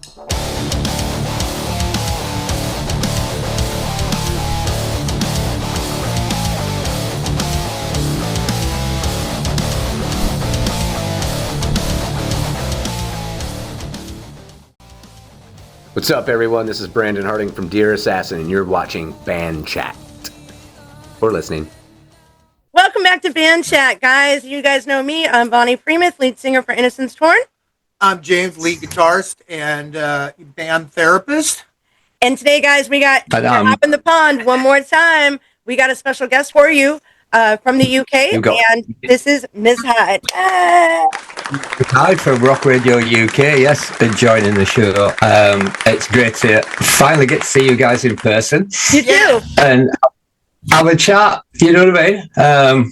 What's up, everyone? This is Brandon Harding from Dear Assassin, and you're watching Band Chat. Or listening. Welcome back to Band Chat, guys. You guys know me. I'm Bonnie Freemuth, lead singer for Innocence Torn. I'm James, lead guitarist and band therapist. And today, guys, we got Hop in the Pond one more time. We got a special guest for you from the UK, and this is Mizz Hyde. Hyde from Rock Radio UK, yes, been joining the show. It's great to finally get to see you guys in person. You too. And have a chat, you know what I mean?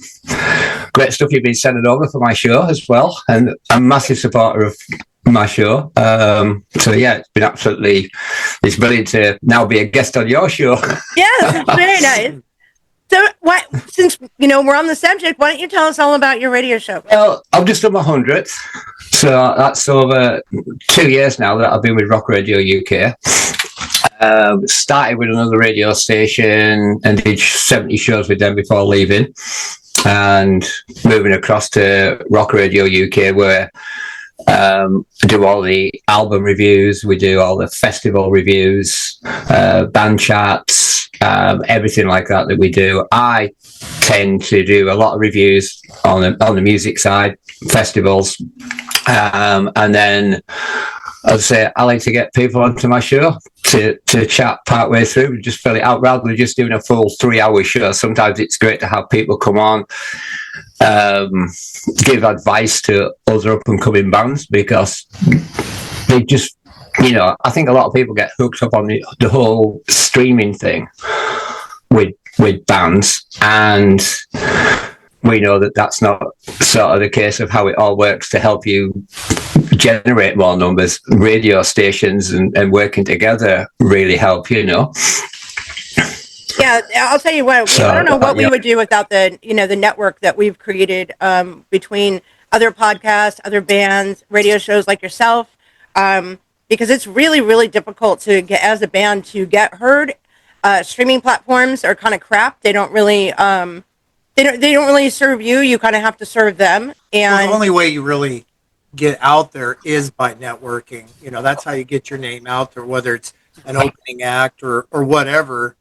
Great stuff you've been sending over for my show as well, and I'm a massive supporter of my show. So yeah, it's brilliant to now be a guest on your show. Yes, it's very nice. So, since we're on the subject, why don't you tell us all about your radio show? Well, I've just done my 100th, so that's over 2 years now that I've been with Rock Radio UK. Started with another radio station and did 70 shows with them before leaving, and moving across to Rock Radio UK, where do all the album reviews, we do all the festival reviews, band chats, everything like that we do. I tend to do a lot of reviews on the music side, festivals, and then I'd say I like to get people onto my show to chat part way through, just fill it out rather than just doing a full 3-hour show. Sometimes it's great to have people come on, give advice to other up and coming bands, because they just, I think a lot of people get hooked up on the whole streaming thing with bands, and we know that that's not sort of the case of how it all works to help you generate more numbers. Radio stations and working together really help, Yeah, I'll tell you what. I don't know what we would do without the network that we've created between other podcasts, other bands, radio shows like yourself, because it's really, really difficult to get as a band to get heard. Streaming platforms are kind of crap. They don't really they don't really serve you. You kind of have to serve them. And the only way you really get out there is by networking. That's how you get your name out there, whether it's an opening act or whatever.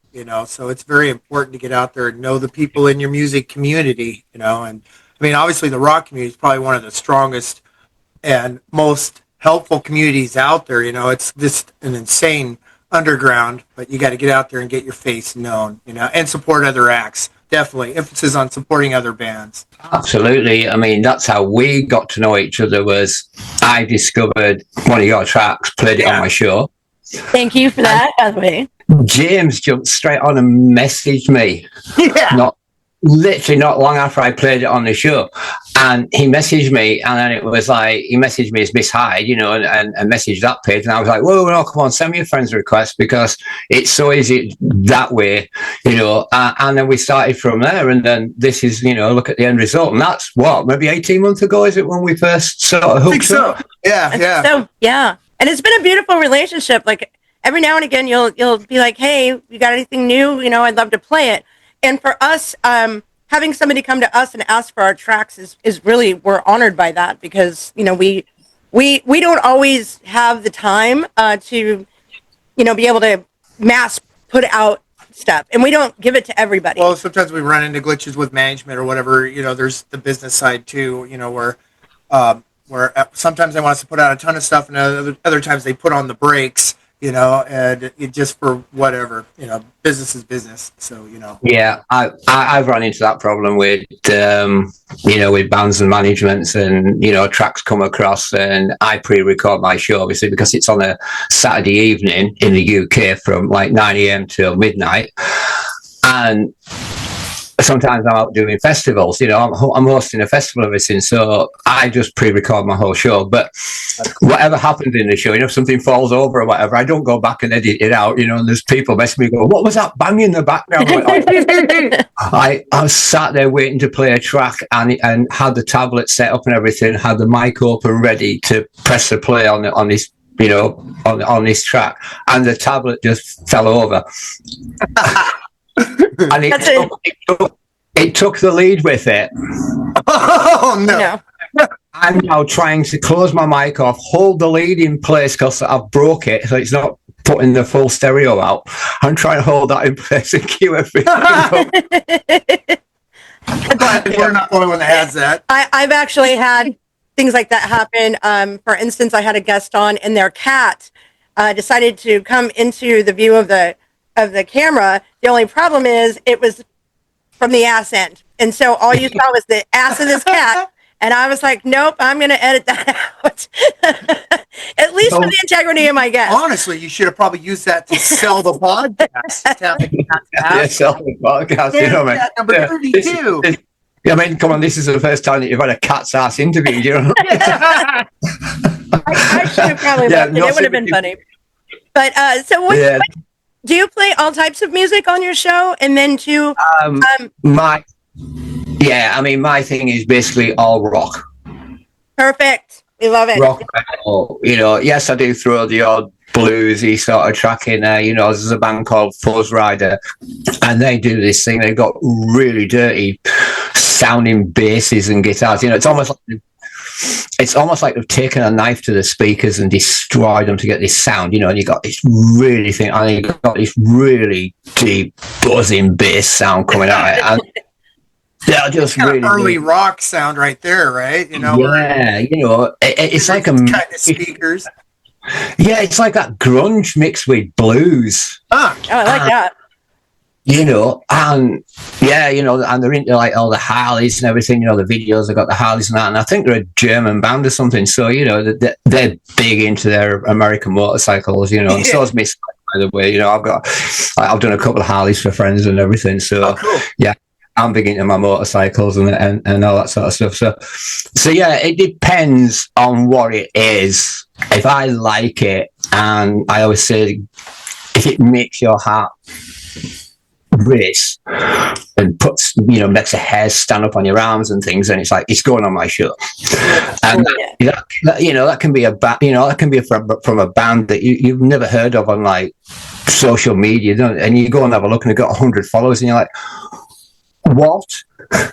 So it's very important to get out there and know the people in your music community. And I mean, obviously the rock community is probably one of the strongest and most helpful communities out there. It's just an insane underground, but you got to get out there and get your face known, and support other acts. Definitely emphasis on supporting other bands. Absolutely. I mean, that's how we got to know each other. Was I discovered one of your tracks, played it on my show. Thank you for that, by the way. James jumped straight on and messaged me. Yeah. Literally not long after I played it on the show, and he messaged me, and then it was like he messaged me as Mizz Hyde, and messaged that page, and I was like, whoa, no, come on, send me a friend's request, because it's so easy that way, and then we started from there, and then this is, look at the end result, and that's maybe 18 months ago, is it, when we first sort of hooked up? Yeah. So, yeah, and it's been a beautiful relationship. Like, every now and again, you'll be like, hey, you got anything new? I'd love to play it. And for us, having somebody come to us and ask for our tracks is really, we're honored by that, because, we don't always have the time to, be able to mass put out stuff, and we don't give it to everybody. Well, sometimes we run into glitches with management or whatever. There's the business side too, where sometimes they want us to put out a ton of stuff, and other times they put on the brakes. And it just for whatever, business is business. So, Yeah, I've run into that problem with, with bands and managements, and, tracks come across, and I pre-record my show, obviously, because it's on a Saturday evening in the UK from like 9 a.m. till midnight. And sometimes I'm out doing festivals, I'm hosting a festival of everything, so I just pre-record my whole show. But whatever happens in the show, if something falls over or whatever, I don't go back and edit it out, and there's people messing me, go, what was that bang in the background? I was sat there waiting to play a track, and had the tablet set up and everything, had the mic open ready to press the play on this on this track, and the tablet just fell over. And it took the lead with it. Oh, no. I'm now trying to close my mic off, hold the lead in place because I've broke it, so it's not putting the full stereo out. I'm trying to hold that in place and cue everything up. But we're not the only one that has that. I've actually had things like that happen. For instance, I had a guest on, and their cat decided to come into the view of the camera. The only problem is it was from the ass end, and so all you saw was the ass of this cat. And I was like, nope, I'm going to edit that out. At least for the integrity of my guest. Honestly, you should have probably used that to sell the podcast. Sell the podcast. Yeah, number 32. I mean, come on, this is the first time that you've had a cat's ass interview. I should have probably left it. It would have been funny. But so what do you play all types of music on your show? And then my thing is basically all rock. Perfect. We love it. Rock metal, yes, I do throw the odd bluesy sort of track in there. There's a band called Fuzz Rider, and they do this thing. They've got really dirty sounding basses and guitars. It's almost like they've taken a knife to the speakers and destroyed them to get this sound, and you got this really thing, and you got this really deep buzzing bass sound coming out of it. And they're just really early rock sound right there, right? It's like kind of speakers. Yeah, it's like that grunge mixed with blues. Oh, I like that. And they're into like all the Harleys and everything. The videos have got the Harleys and that. And I think they're a German band or something. So they're big into their American motorcycles. And so is Mizz, by the way. I've done a couple of Harleys for friends and everything. So cool. Yeah. I'm big into my motorcycles and all that sort of stuff. So yeah, it depends on what it is. If I like it, and I always say, if it makes your heart race and makes the hairs stand up on your arms and things, and it's going on my show. And that can be that can be from a band that you've never heard of on like social media, and you go and have a look and they've got 100 followers, and you're like, what? But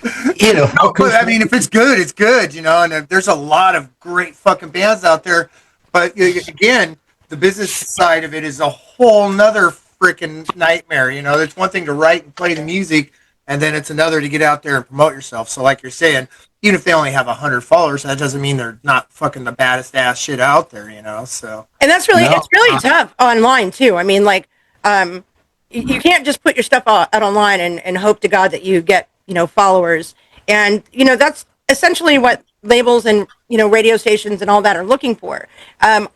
I mean, if it's good, it's good, and there's a lot of great fucking bands out there. But again, the business side of it is a whole nother freaking nightmare. It's one thing to write and play the music, and then it's another to get out there and promote yourself. So like you're saying, even if they only have 100 followers, that doesn't mean they're not fucking the baddest ass shit out there, so. And that's it's really tough online too. I mean, like, you can't just put your stuff out online and hope to God that you get, followers. And, that's essentially what labels and, radio stations and all that are looking for. And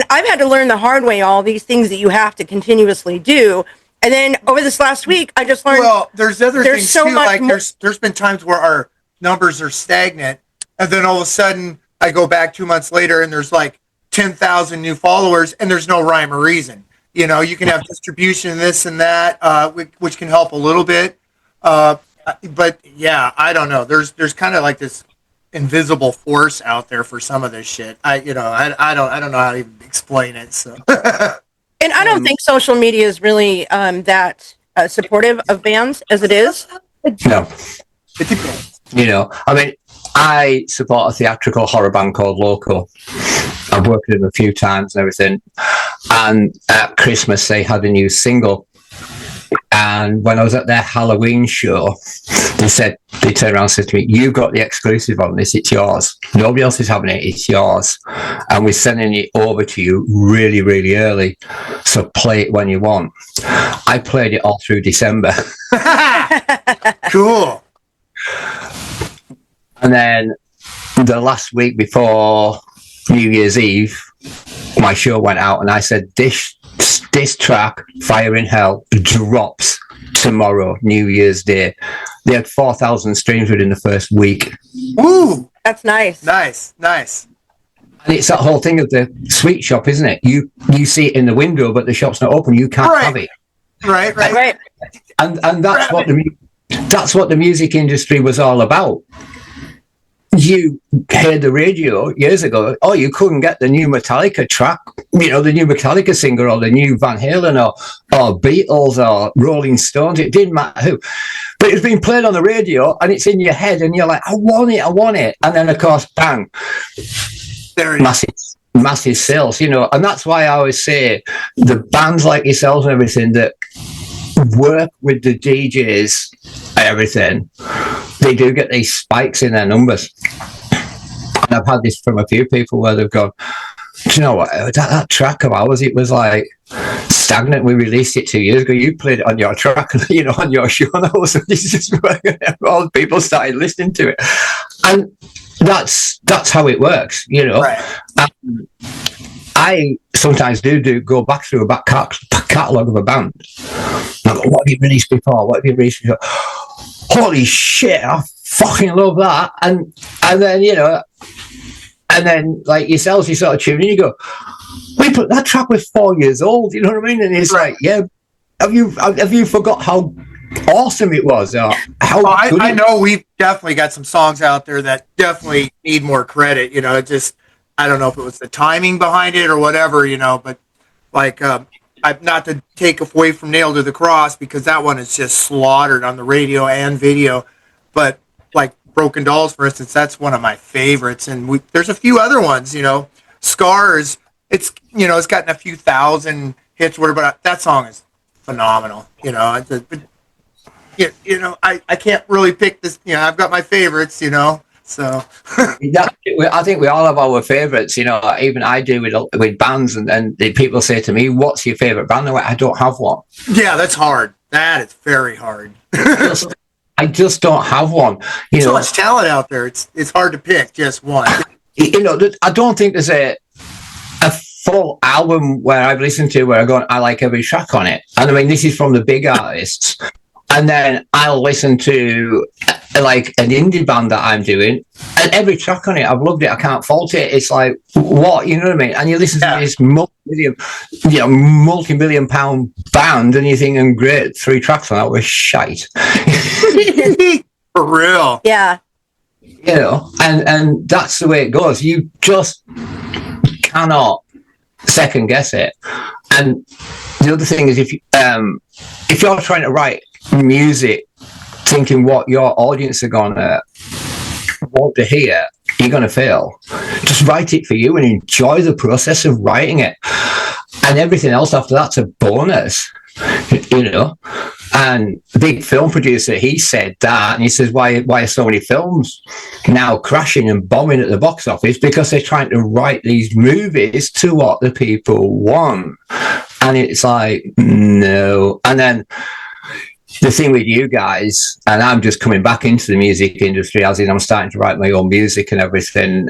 I've had to learn the hard way all these things that you have to continuously do. And then over this last week, I just learned. Well, there's other things too. Like there's been times where our numbers are stagnant, and then all of a sudden I go back 2 months later and there's like 10,000 new followers, and there's no rhyme or reason. You can have distribution, this and that, which can help a little bit. But yeah, I don't know. There's kind of like this invisible force out there for some of this shit. I don't know how to even explain it. So, and I don't think social media is really that supportive of bands as it is. No, it depends. I mean, I support a theatrical horror band called Loco. I've worked with them a few times and everything. And at Christmas, they had a new single. And when I was at their Halloween show, they turned around and said to me, "You got the exclusive on this, it's yours. Nobody else is having it, it's yours. And we're sending it over to you really, really early. So play it when you want." I played it all through December. Cool. And then the last week before New Year's Eve, my show went out and I said, this track, Fire in Hell, drops tomorrow, New Year's Day. They had 4,000 streams within the first week. Woo! That's nice. Nice. And it's that whole thing of the sweet shop, isn't it? You see it in the window, but the shop's not open. You can't have it. Right. And that's what the music industry was all about. you heard the radio years ago, you couldn't get the new Metallica track, the new Metallica singer or the new Van Halen or Beatles or Rolling Stones. It didn't matter who. But it's been played on the radio and it's in your head and you're like, I want it. And then, of course, bang, massive sales, And that's why I always say the bands like yourselves and everything that work with the DJs and everything, they do get these spikes in their numbers. And I've had this from a few people where they've gone, do you know what, that track of ours, it was like stagnant. We released it 2 years ago. You played it on your track, on your show. And all of a sudden, it's just all people started listening to it. And that's how it works, Right. I sometimes do go back through a back catalogue of a band. I go, what have you released before? What have you released before? Holy shit, I fucking love that. And then, like yourselves, you sort of tune in, you go, we put that track was 4 years old, you know what I mean? And it's like, yeah, have you forgot how awesome it was? Or how I know we've definitely got some songs out there that definitely need more credit. It just, I don't know if it was the timing behind it or whatever, but like, I'm not to take away from Nailed to the Cross because that one is just slaughtered on the radio and video. But like Broken Dolls, for instance, that's one of my favorites. And there's a few other ones, Scars. It's, it's gotten a few thousand hits, whatever, but that song is phenomenal. I can't really pick this. I've got my favorites. So I think we all have our favorites. Even I do with bands, and the people say to me, "What's your favorite band?" I'm like, I don't have one. Yeah, that's hard. That is very hard. I just don't have one. So much talent out there. It's hard to pick just one. I don't think there's a full album where I've listened to where I like every track on it. And I mean, this is from the big artists. And then I'll listen to like an indie band that I'm doing, and every track on it, I've loved it. I can't fault it. It's like, what, you know what I mean? And you listen to this multi-million pound band, and you're thinking, great, 3 tracks on that was shite. For real. Yeah. And that's the way it goes. You just cannot second guess it. And the other thing is, if you're trying to write music thinking what your audience are gonna want to hear, you're gonna fail. Just write it for you and enjoy the process of writing it, and everything else after that's a bonus. And the big film producer, he said that, and he says, why are so many films now crashing and bombing at the box office? Because they're trying to write these movies to what the people want. And it's like, no. And then the thing with you guys, and I'm just coming back into the music industry, as in I'm starting to write my own music and everything,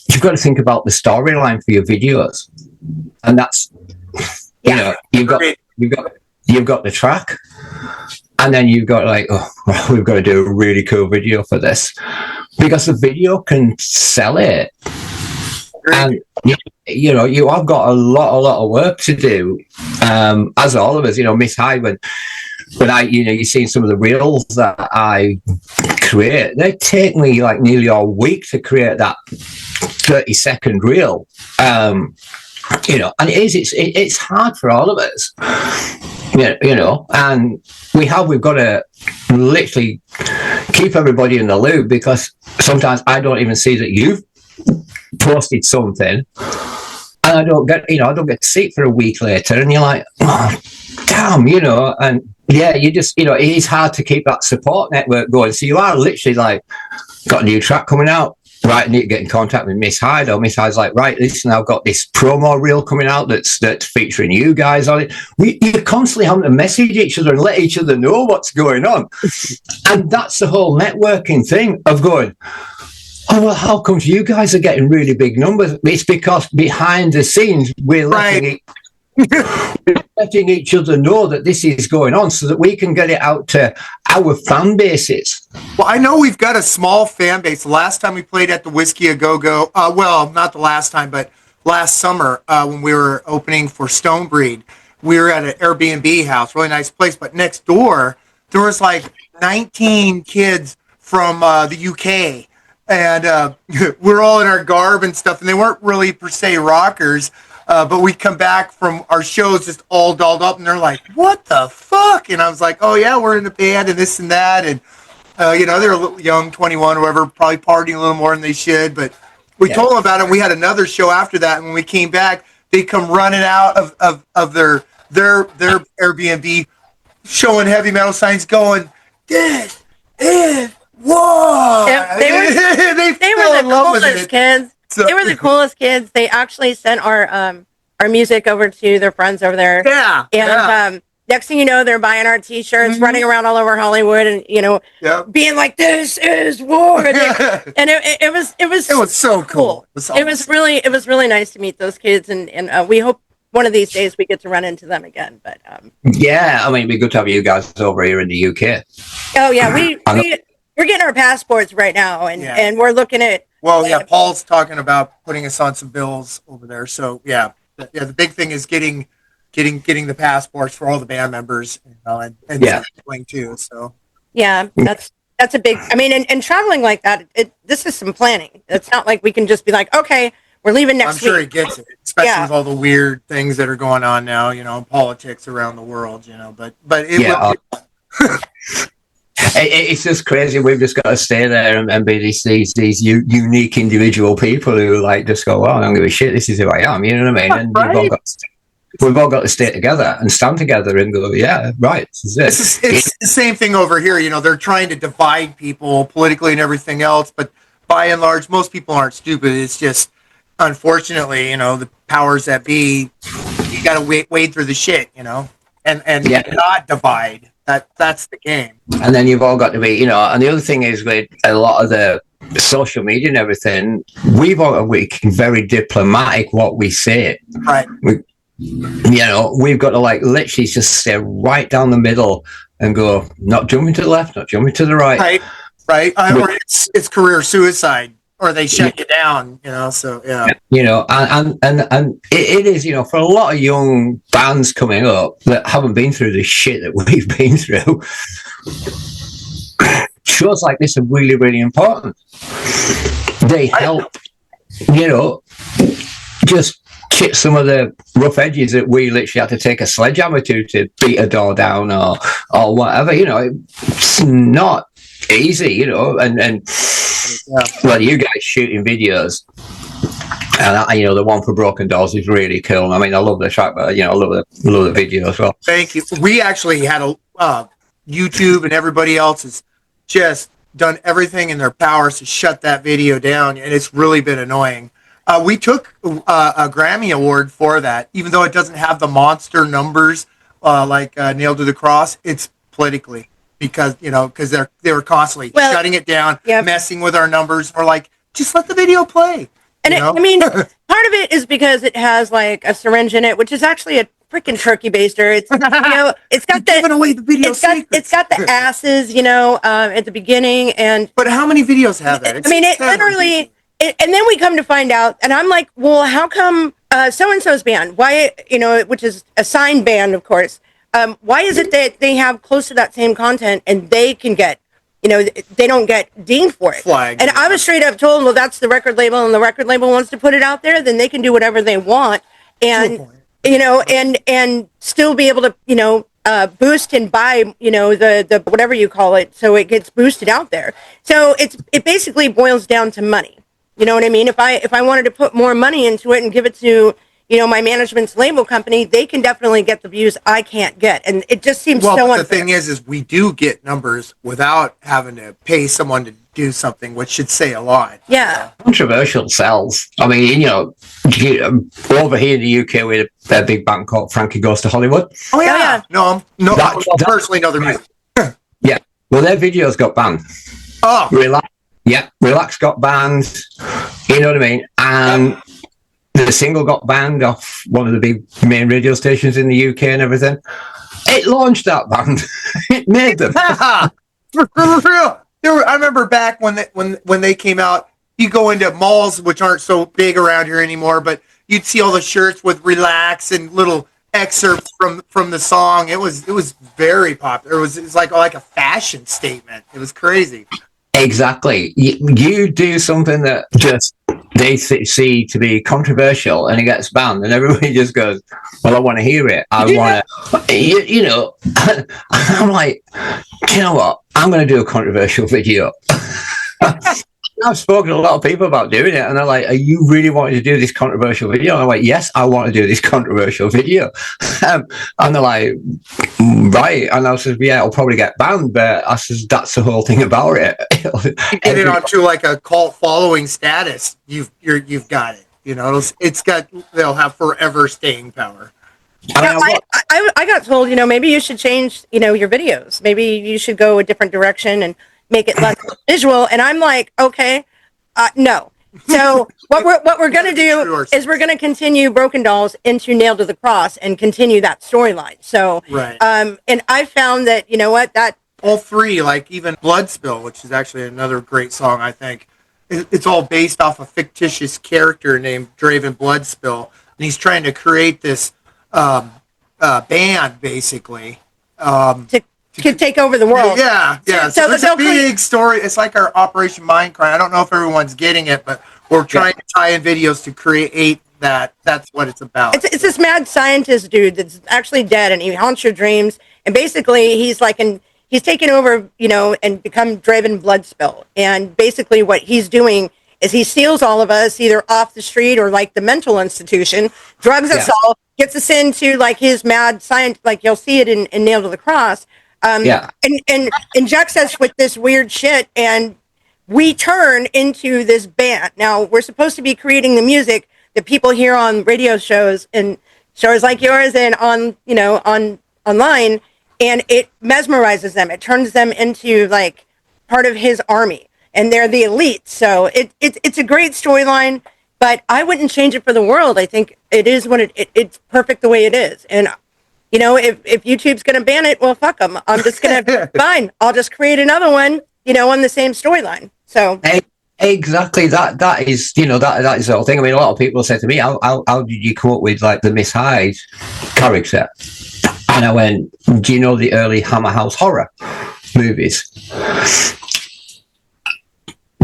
you've got to think about the storyline for your videos. And that's, you've got the track, and then you've got like, we've got to do a really cool video for this, because the video can sell it. And you have got a lot of work to do, as all of us. Mizz Hyde, when I, you've seen some of the reels that I create, they take me like nearly a week to create that 30-second reel. And it's hard for all of us, and we've got to literally keep everybody in the loop, because sometimes I don't even see that you've posted something, and I don't get to see it for a week later, and you're like, oh, damn, and yeah, you just, it is hard to keep that support network going. So you are literally like, got a new track coming out, right, I need to get in contact with Mizz Hyde, or Mizz Hyde's like, right, listen, I've got this promo reel coming out that's featuring you guys on it. You're constantly having to message each other and let each other know what's going on. And that's the whole networking thing of going, oh, well, how come you guys are getting really big numbers? It's because behind the scenes, we're letting each other know that this is going on, so that we can get it out to our fan bases. Well, I know we've got a small fan base. The last time we played at the Whiskey A Go-Go, well, not the last time, but last summer when we were opening for Stonebreed, we were at an Airbnb house, really nice place, but next door, there was like 19 kids from the UK, and we're all in our garb and stuff, and they weren't really per se rockers, but we come back from our shows just all dolled up, and they're like, "What the fuck?" And I was like, "Oh yeah, we're in the band and this and that," and they're a little young, 21 or whatever, probably partying a little more than they should, but we told them about it. And we had another show after that, and when we came back, they come running out of their Airbnb, showing heavy metal signs, going, "This is war." Yeah, they were the coolest kids. So, they were the coolest kids. They actually sent our music over to their friends over there. Yeah. And next thing you know, they're buying our T-shirts, running around all over Hollywood, and being like, "This is war." And it was so cool. It was really nice to meet those kids, and we hope one of these days we get to run into them again. But yeah, I mean, it'd be good to have you guys over here in the UK. Oh yeah, we're getting our passports right now, and we're looking at. Well, yeah, Paul's talking about putting us on some bills over there. So yeah, the big thing is getting the passports for all the band members, and traveling too. So yeah, that's a big. I mean, and traveling like that, this is some planning. It's not like we can just be like, okay, we're leaving next week. I'm sure he gets it, especially with all the weird things that are going on now, politics around the world, but it will. It's just crazy. We've just got to stay there and be these unique individual people who just go, "Well, I don't give a shit. This is who I am." You know what I mean? And we've all got to stay together and stand together and go, "Yeah, right. This is it." It's the same thing over here. They're trying to divide people politically and everything else, but by and large, most people aren't stupid. It's just, unfortunately, the powers that be, you got to wade through the shit, and not divide. That's the game. And then you've all got to be, and the other thing is with a lot of the social media and everything, we've can very diplomatic what we say. Right. We've got to literally just stay right down the middle and go, not jumping to the left, not jumping to the right. Right. Or it's career suicide, or they shut you down, so yeah. And it is, for a lot of young bands coming up that haven't been through the shit that we've been through, shows like this are really, really important. They help, just chip some of the rough edges that we literally had to take a sledgehammer to beat a door down or whatever. It's not easy, and well, you guys shooting videos, and the one for Broken Dolls is really cool. I mean, I love the track, but I love the video as well. Thank you. We actually had a YouTube, and everybody else has just done everything in their powers to shut that video down, and it's really been annoying. We took a Grammy Award for that, even though it doesn't have the monster numbers like Nailed to the Cross. It's politically. Because they were constantly shutting it down, messing with our numbers. We're like, just let the video play. And part of it is because it has a syringe in it, which is actually a freaking turkey baster. It's it's got giving away the video. It's got the asses, at the beginning, but how many videos have that? It literally. And then we come to find out, and I'm like, well, how come so and so's band? Why which is a signed band, of course. Why is it that they have close to that same content and they can get, they don't get dinged for it? Flagged. And I was straight up told, well, that's the record label, and the record label wants to put it out there, then they can do whatever they want, and and still be able to boost and buy the whatever you call it, so it gets boosted out there. So it basically boils down to money. You know what I mean? If I wanted to put more money into it and give it to my management's label company, they can definitely get the views I can't get. And it just seems so unfair. The thing is we do get numbers without having to pay someone to do something, which should say a lot. Yeah. Controversial sells. I mean, over here in the UK, we had a big band called Frankie Goes to Hollywood. Oh, yeah. No, I personally know their music. Yeah. Well, their videos got banned. Oh. Relax got banned. You know what I mean? And the single got banned off one of the big main radio stations in the UK and everything. It launched that band. It made them. For real. I remember back when they came out, you go into malls, which aren't so big around here anymore, but you'd see all the shirts with "Relax" and little excerpts from the song. It was very popular. It was like a fashion statement. It was crazy. Exactly. You do something that just they see to be controversial, and it gets banned, and everybody just goes, "Well, I want to hear it. I want to," you know. I'm like, you know what? I'm going to do a controversial video. I've spoken to a lot of people about doing it, and they're like, "Are you really wanting to do this controversial video?" And I'm like, "Yes, I want to do this controversial video." And they're like, "Right." And I says, "Yeah, it'll probably get banned," but I says, "That's the whole thing about it." You get it onto like a cult following status. You've got it. You know, they'll have forever staying power. I got told, maybe you should change, your videos. Maybe you should go a different direction and make it less visual. And I'm like, okay, no. So what we're going to do is we're going to continue Broken Dolls into Nailed to the Cross and continue that storyline. So, right. And I found that, that all three, like even Blood Spill, which is actually another great song, I think, it's all based off a fictitious character named Draven Bloodspill, and he's trying to create this band, basically, to take over the world. Yeah. So it's a big story. It's like our Operation Mindcrime. I don't know if everyone's getting it, but we're trying to tie in videos to create that. That's what it's about. It's this mad scientist dude that's actually dead, and he haunts your dreams. And basically, he's taken over, and become Draven Bloodspill. And basically, what he's doing is he steals all of us, either off the street or like the mental institution, drugs us all, gets us into like his mad science. Like you'll see it in Nailed to the Cross. And injects us with this weird shit, and we turn into this band. Now we're supposed to be creating the music that people hear on radio shows and shows like yours and on online, and it mesmerizes them. It turns them into like part of his army, and they're the elite. So it's a great storyline, but I wouldn't change it for the world. I think it is what it's perfect the way it is. And if YouTube's going to ban it, well, fuck them. I'm just going to, fine. I'll just create another one, on the same storyline. So. Exactly. That is, that is the whole thing. I mean, a lot of people say to me, how did you come up with like the Miss Hyde character? And I went, do you know the early Hammer House horror movies?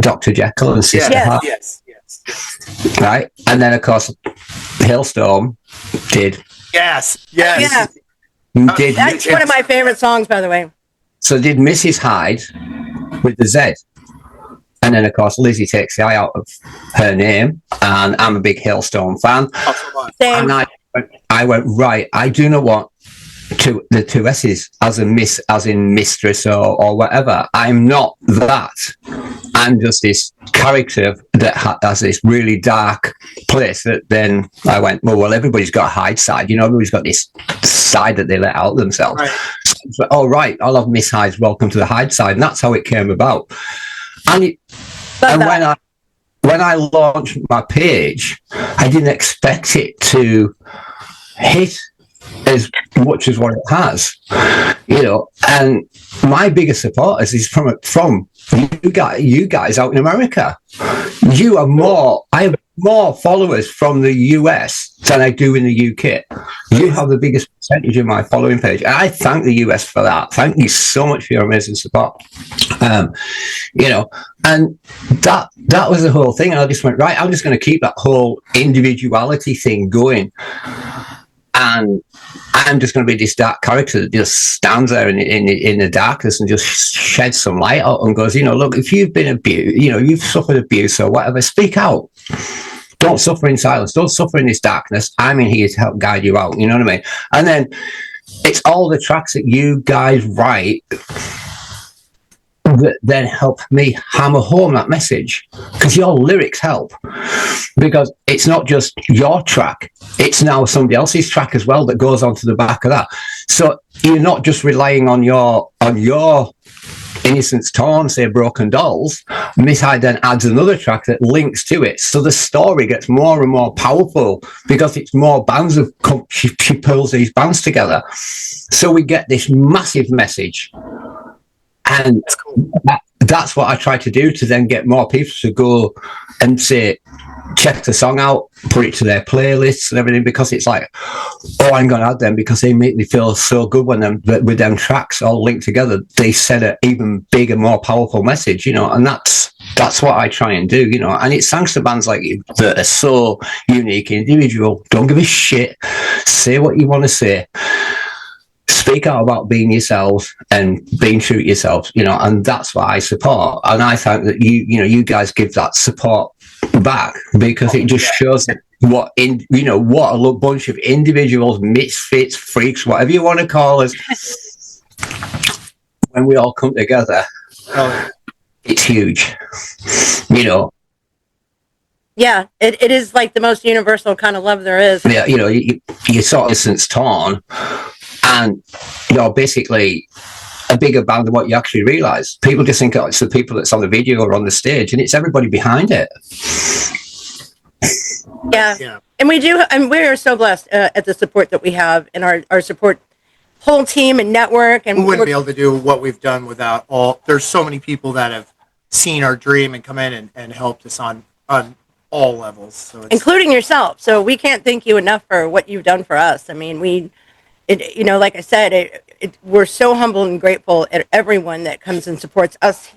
Dr. Jekyll and Sister Hyde. Yes. Right. And then, of course, Hailstorm did. Yes. Yeah. That's one of my favorite songs, by the way. So did Mrs. Hyde with the Z. And then, of course, Lizzie takes the I out of her name. And I'm a big Hailstorm fan. Same. And I went, right, I do not want the two S's as in mistress or whatever. I'm not that. I'm just this character that has this really dark place that then I went, well, everybody's got a Hyde side. Everybody's got this side that they let out themselves. Right. So, oh, right, I'll have Miss Hyde's Welcome to the Hyde side. And that's how it came about. And when I launched my page, I didn't expect it to hit as much as what it has, and my biggest supporters is from you guys out in America. I have more followers from the US than I do in the UK. You have the biggest percentage of my following page. And I thank the US for that. Thank you so much for your amazing support. And that was the whole thing. And I just went, right, I'm just going to keep that whole individuality thing going. And I'm just going to be this dark character that just stands there in the darkness and just sheds some light out and goes, look, if you've been abused, you've suffered abuse or whatever, speak out. Don't suffer in silence. Don't suffer in this darkness. I'm in here to help guide you out. You know what I mean? And then it's all the tracks that you guys write that then help me hammer home that message, because your lyrics help, because it's not just your track, it's now somebody else's track as well that goes onto the back of that. So you're not just relying on your Innocence Torn, say Broken Dolls. Miss Hyde then adds another track that links to it, so the story gets more and more powerful because it's more bands of she pulls these bands together, so we get this massive message. And that's what I try to do, to then get more people to go and say, check the song out, put it to their playlists and everything, because it's like, oh, I'm going to add them because they make me feel so good when with them tracks all linked together. They send an even bigger, more powerful message, and that's what I try and do, and it's thanks to bands like you that are so unique, individual, don't give a shit, say what you want to say, speak out about being yourselves and being true to yourselves, and that's what I support. And I think that you guys give that support back, because it just shows that what a bunch of individuals, misfits, freaks, whatever you want to call us, when we all come together, it's huge, Yeah, it is like the most universal kind of love there is. Yeah, you saw it since Torn, and you're basically a bigger band than what you actually realise. People just think, it's the people that's on the video or on the stage, and it's everybody behind it. Yeah. And we are so blessed at the support that we have, and our support whole team and network. And we wouldn't be able to do what we've done without there's so many people that have seen our dream and come in and helped us on all levels. So including yourself. So we can't thank you enough for what you've done for us. I mean, like I said, we're so humble and grateful at everyone that comes and supports us,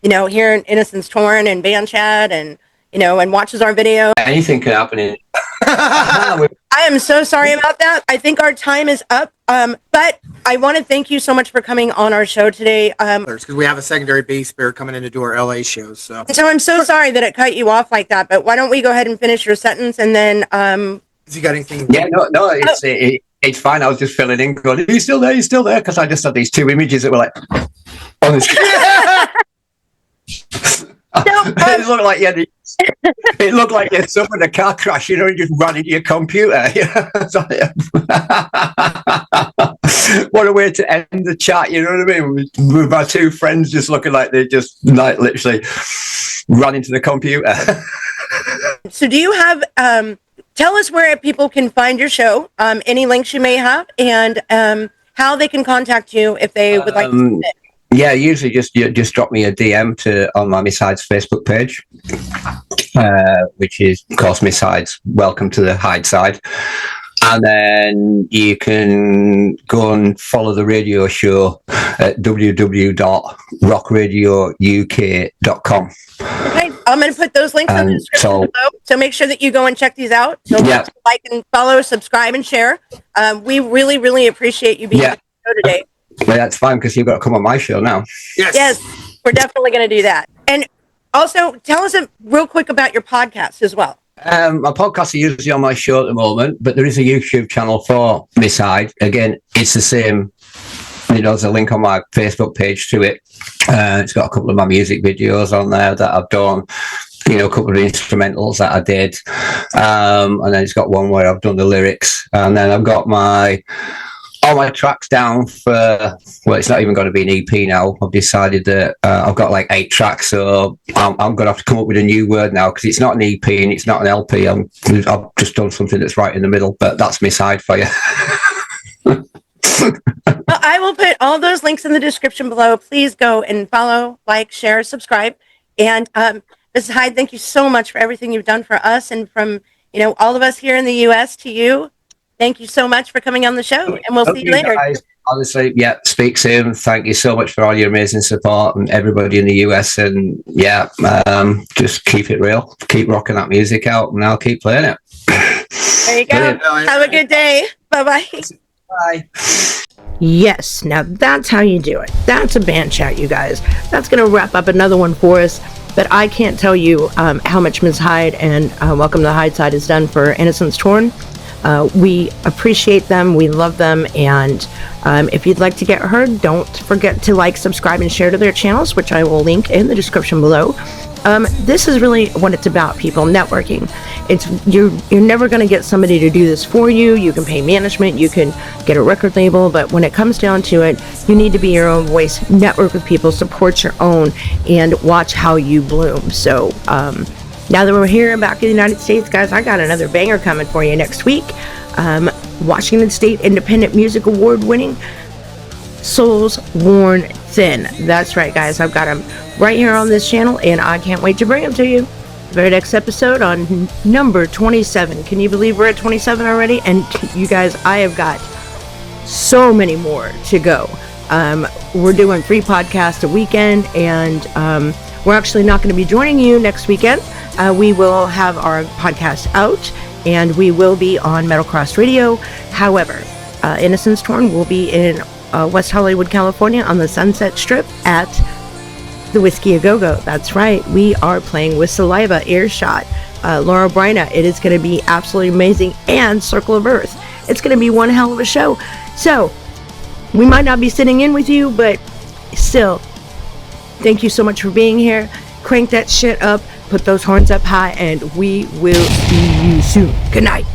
here in Innocence Torn and Band Chat, and and watches our video. Anything can happen. I am so sorry about that. I think our time is up. But I want to thank you so much for coming on our show today. Because we have a secondary bass player coming in to do our LA shows. So I'm so sorry that it cut you off like that. But why don't we go ahead and finish your sentence, and then has he got anything? Yeah, no, it's fine. I was just filling in, going, "Are you still there? You still there?" Because I just had these two images that were like on the screen. It looked like it looked like you suffered a car crash, and just ran into your computer. What a way to end the chat, you know what I mean? With my two friends just looking like they just literally ran into the computer. So do you have tell us where people can find your show, any links you may have, and how they can contact you if they would like to submit. Yeah, usually just drop me a DM on my Mizz Hyde's Facebook page, which is, of course, Mizz Hyde's Welcome to the Hyde Side. And then you can go and follow the radio show at www.rockradiouk.com. Okay, I'm going to put those links in the description below. So make sure that you go and check these out. So like and follow, subscribe, and share. We really, really appreciate you being on the show today. Well, that's fine, because you've got to come on my show now. Yes, we're definitely going to do that. And also, tell us real quick about your podcast as well. My podcasts are usually on my show at the moment, but there is a YouTube channel for Mizz Hyde. Again, it's the same. There's a link on my Facebook page to it. It's got a couple of my music videos on there that I've done. A couple of instrumentals that I did. And then it's got one where I've done the lyrics. And then I've got all my tracks down for, it's not even going to be an EP now. I've decided that I've got like 8 tracks, so I'm going to have to come up with a new word now, because it's not an EP and it's not an LP. I've just done something that's right in the middle, but that's Mizz Hyde for you. Well, I will put all those links in the description below. Please go and follow, like, share, subscribe. And Mrs. Hyde, thank you so much for everything you've done for us, and from all of us here in the U.S. to you. Thank you so much for coming on the show, and we'll see you later. Guys, honestly, speak soon. Thank you so much for all your amazing support, and everybody in the US. And just keep it real. Keep rocking that music out, and I'll keep playing it. There you go. Brilliant. Have a good day. Bye-bye. Bye. Yes, now that's how you do it. That's a band chat, you guys. That's going to wrap up another one for us. But I can't tell you how much Mizz Hyde and Welcome to the Hyde Side has done for Innocence Torn. We appreciate them, we love them, and if you'd like to get heard, don't forget to like, subscribe, and share to their channels, which I will link in the description below. This is really what it's about, people. Networking. You're never going to get somebody to do this for you. You can pay management, you can get a record label, but when it comes down to it, you need to be your own voice, network with people, support your own, and watch how you bloom. So now that we're here back in the United States, guys, I got another banger coming for you next week. Washington State Independent Music Award winning Souls Worn thin. That's right, guys. I've got them right here on this channel, and I can't wait to bring them to you. The very next episode on number 27. Can you believe we're at 27 already? And you guys, I have got so many more to go. We're doing 3 podcasts a weekend, and we're actually not going to be joining you next weekend. We will have our podcast out, and we will be on Metal Cross Radio. However, Innocence Torn will be in West Hollywood, California on the Sunset Strip at the Whiskey A Go Go. That's right. We are playing with Saliva, Earshot, Laura Bryna. It is going to be absolutely amazing, and Circle of Earth. It's going to be one hell of a show. So, we might not be sitting in with you, but still, thank you so much for being here. Crank that shit up, put those horns up high, and we will see you soon. Good night.